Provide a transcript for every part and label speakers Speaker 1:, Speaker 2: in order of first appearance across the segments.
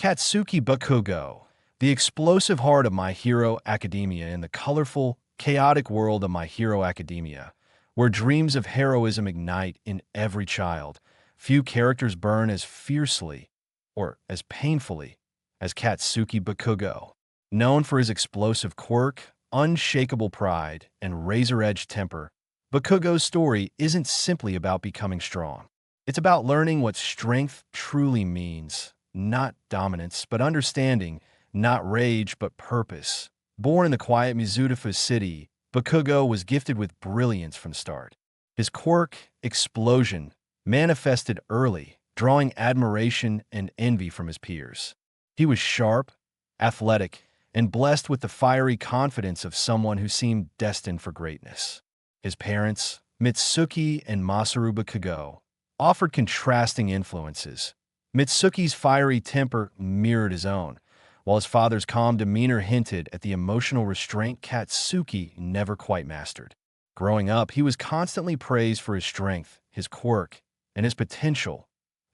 Speaker 1: Katsuki Bakugo, the explosive heart of My Hero Academia in the colorful, chaotic world of My Hero Academia, where dreams of heroism ignite in every child. Few characters burn as fiercely, or as painfully, as Katsuki Bakugo. Known for his explosive quirk, unshakable pride, and razor-edge temper, Bakugo's story isn't simply about becoming strong. It's about learning what strength truly means, not dominance, but understanding, not rage, but purpose. Born in the quiet Mizudafu city, Bakugo was gifted with brilliance from the start. His quirk, explosion, manifested early, drawing admiration and envy from his peers. He was sharp, athletic, and blessed with the fiery confidence of someone who seemed destined for greatness. His parents, Mitsuki and Masaru Bakugo, offered contrasting influences. Mitsuki's fiery temper mirrored his own, while his father's calm demeanor hinted at the emotional restraint Katsuki never quite mastered. Growing up, he was constantly praised for his strength, his quirk, and his potential,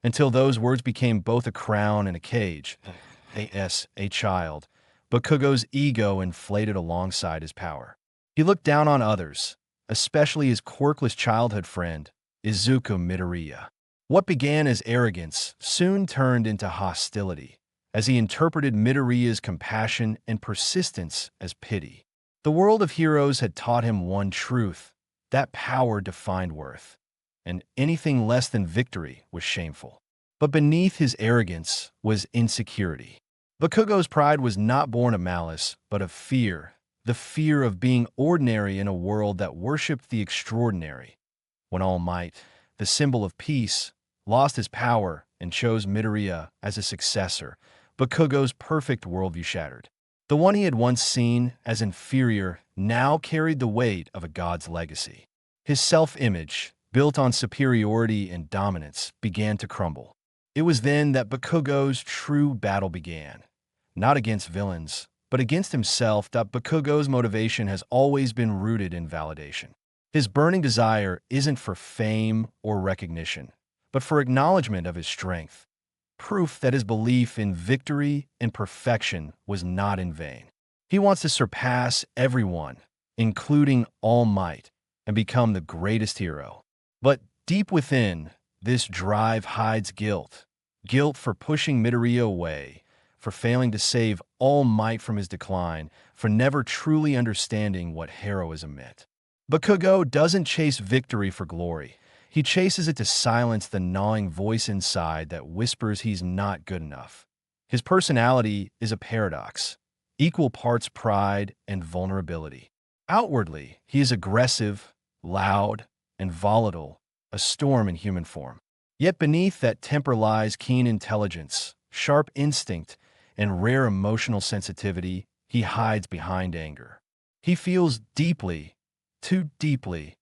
Speaker 1: until those words became both a crown and a cage. As a child, Bakugo's ego inflated alongside his power. He looked down on others, especially his quirkless childhood friend, Izuku Midoriya. What began as arrogance soon turned into hostility, as he interpreted Midoriya's compassion and persistence as pity. The world of heroes had taught him one truth: that power defined worth, and anything less than victory was shameful. But beneath his arrogance was insecurity. Bakugo's pride was not born of malice, but of fear, the fear of being ordinary in a world that worshipped the extraordinary. When All Might, the symbol of peace, lost his power and chose Midoriya as a successor, Bakugo's perfect worldview shattered. The one he had once seen as inferior now carried the weight of a god's legacy. His self-image, built on superiority and dominance, began to crumble. It was then that Bakugo's true battle began. Not against villains, but against himself. Bakugo's motivation has always been rooted in validation. His burning desire isn't for fame or recognition, but for acknowledgement of his strength, proof that his belief in victory and perfection was not in vain. He wants to surpass everyone, including All Might, and become the greatest hero. But deep within, this drive hides guilt. Guilt for pushing Midoriya away, for failing to save All Might from his decline, for never truly understanding what heroism meant. Bakugo doesn't chase victory for glory. He chases it to silence the gnawing voice inside that whispers he's not good enough. His personality is a paradox, equal parts pride and vulnerability. Outwardly, he is aggressive, loud, and volatile, a storm in human form. Yet beneath that temper lies keen intelligence, sharp instinct, and rare emotional sensitivity. He hides behind anger. He feels deeply, too deeply,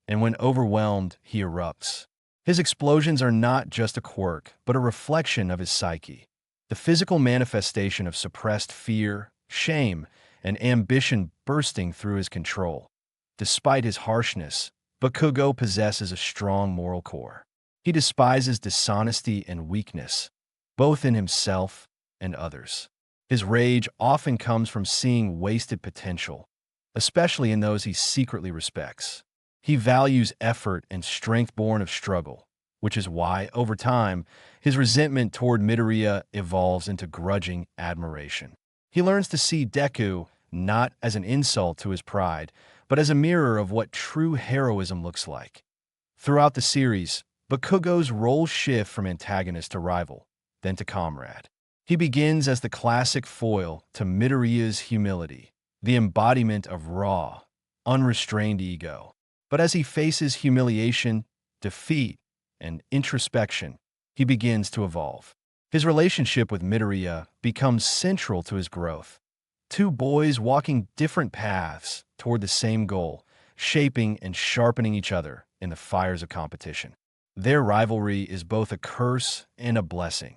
Speaker 1: and when overwhelmed, he erupts. His explosions are not just a quirk, but a reflection of his psyche, the physical manifestation of suppressed fear, shame, and ambition bursting through his control. Despite his harshness, Bakugo possesses a strong moral core. He despises dishonesty and weakness, both in himself and others. His rage often comes from seeing wasted potential, especially in those he secretly respects. He values effort and strength born of struggle, which is why, over time, his resentment toward Midoriya evolves into grudging admiration. He learns to see Deku not as an insult to his pride, but as a mirror of what true heroism looks like. Throughout the series, Bakugo's roles shift from antagonist to rival, then to comrade. He begins as the classic foil to Midoriya's humility, the embodiment of raw, unrestrained ego. But as he faces humiliation, defeat, and introspection, he begins to evolve. His relationship with Midoriya becomes central to his growth. Two boys walking different paths toward the same goal, shaping and sharpening each other in the fires of competition. Their rivalry is both a curse and a blessing,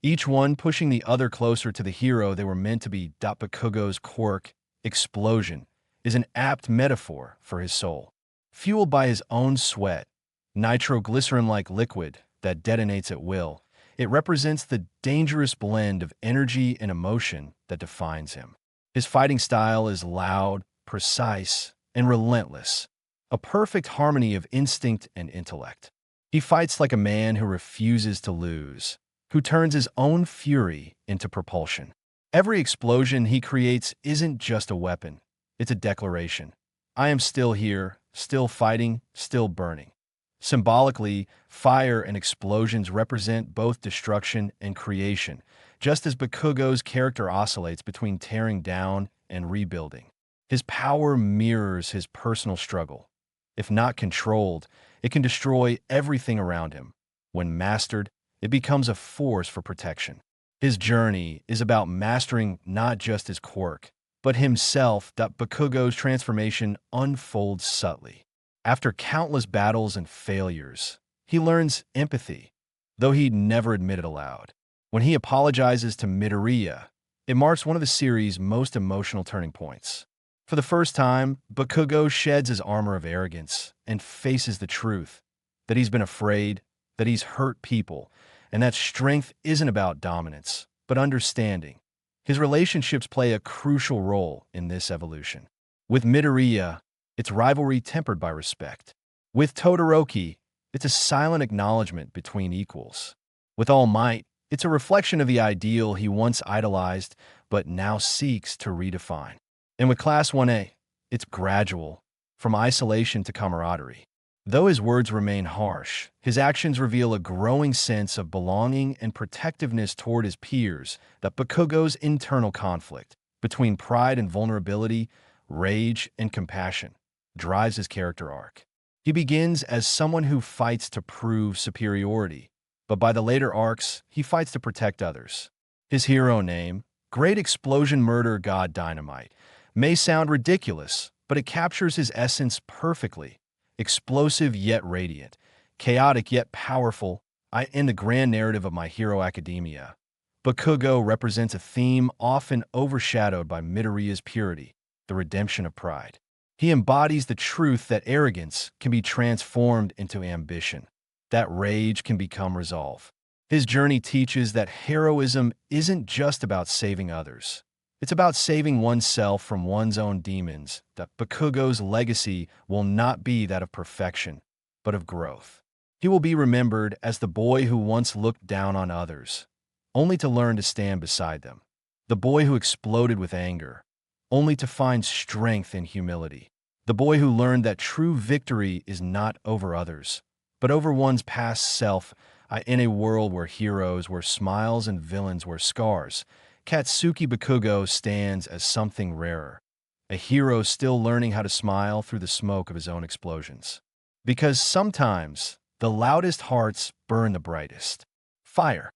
Speaker 1: each one pushing the other closer to the hero they were meant to be. Bakugo's quirk, explosion, is an apt metaphor for his soul. Fueled by his own sweat, nitroglycerin-like liquid that detonates at will, It represents the dangerous blend of energy and emotion that defines him. His fighting style is loud, precise, and relentless, a perfect harmony of instinct and intellect. He fights like a man who refuses to lose, who turns his own fury into propulsion. Every explosion he creates isn't just a weapon, it's a declaration. I am still here, still fighting, still burning. Symbolically, fire and explosions represent both destruction and creation, just as Bakugo's character oscillates between tearing down and rebuilding. His power mirrors his personal struggle. If not controlled, it can destroy everything around him. When mastered, it becomes a force for protection. His journey is about mastering not just his quirk, but himself. That Bakugo's transformation unfolds subtly. After countless battles and failures, he learns empathy, though he'd never admit it aloud. When he apologizes to Midoriya, it marks one of the series' most emotional turning points. For the first time, Bakugo sheds his armor of arrogance and faces the truth, that he's been afraid, that he's hurt people, and that strength isn't about dominance, but understanding. His relationships play a crucial role in this evolution. With Midoriya, it's rivalry tempered by respect. With Todoroki, it's a silent acknowledgement between equals. With All Might, it's a reflection of the ideal he once idolized but now seeks to redefine. And with Class 1A, it's gradual, from isolation to camaraderie. Though his words remain harsh, his actions reveal a growing sense of belonging and protectiveness toward his peers. That Bakugo's internal conflict between pride and vulnerability, rage and compassion, drives his character arc. He begins as someone who fights to prove superiority, but by the later arcs, he fights to protect others. His hero name, Great Explosion Murder God Dynamite, may sound ridiculous, but it captures his essence perfectly. Explosive yet radiant, chaotic yet powerful, in the grand narrative of My Hero Academia, Bakugo represents a theme often overshadowed by Midoriya's purity, the redemption of pride. He embodies the truth that arrogance can be transformed into ambition, that rage can become resolve. His journey teaches that heroism isn't just about saving others. It's about saving oneself from one's own demons. That Bakugo's legacy will not be that of perfection, but of growth. He will be remembered as the boy who once looked down on others, only to learn to stand beside them. The boy who exploded with anger, only to find strength in humility. The boy who learned that true victory is not over others, but over one's past self. In a world where heroes were smiles and villains were scars, Katsuki Bakugo stands as something rarer, a hero still learning how to smile through the smoke of his own explosions. Because sometimes, the loudest hearts burn the brightest. Fire.